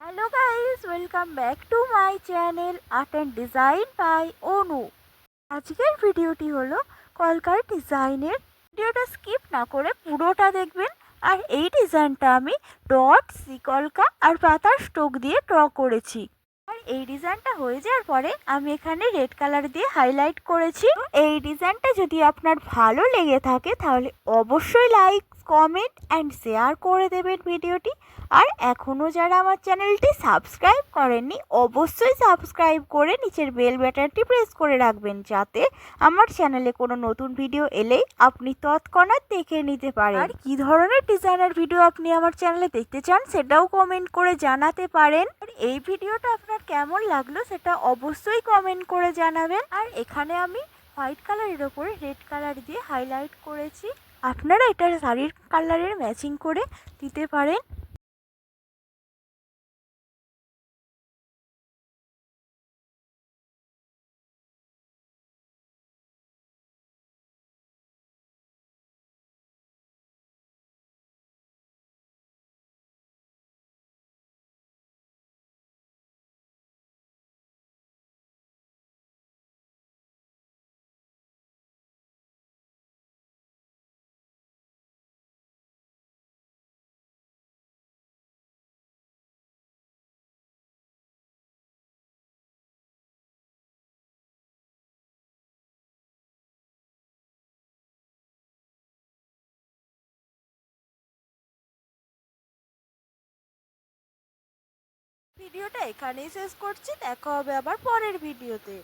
Hello guys, welcome back to my channel Art and Design by অনু। আজকের ভিডিওটি হলো কলকার ডিজাইনের। ভিডিওটা স্কিপ না করে পুরোটা দেখবেন। আর এই ডিজাইনটা আমি ডট সিকলকা আর পাতার স্টোক দিয়ে ড্র করেছি। আর এই ডিজাইনটা হয়ে যাওয়ার পরে আমি এখানে রেড কালার দিয়ে হাইলাইট করেছি। এই ডিজাইনটা যদি আপনার ভালো লেগে থাকে তাহলে অবশ্যই লাইক, কমেন্ট অ্যান্ড শেয়ার করে দেবেন ভিডিওটি। আর এখনও যারা আমার চ্যানেলটি সাবস্ক্রাইব করেননি অবশ্যই সাবস্ক্রাইব করে নিচের বেল বাটনটি প্রেস করে রাখবেন, যাতে আমার চ্যানেলে কোনো নতুন ভিডিও এলেই আপনি তৎক্ষণাৎ দেখে নিতে পারেন। আর কী ধরনের ডিজাইনের ভিডিও আপনি আমার চ্যানেলে দেখতে চান সেটাও কমেন্ট করে জানাতে পারেন। আর এই ভিডিওটা আপনার কেমন লাগলো সেটা অবশ্যই কমেন্ট করে জানাবেন। আর এখানে আমি হোয়াইট কালারের ওপরে রেড কালার দিয়ে হাইলাইট করেছি। আপনারা এটা শাড়ির কালারের ম্যাচিং করে দিতে পারেন। ভিডিওটা এখানেই শেষ করছি, দেখা হবে আবার পরের ভিডিওতে।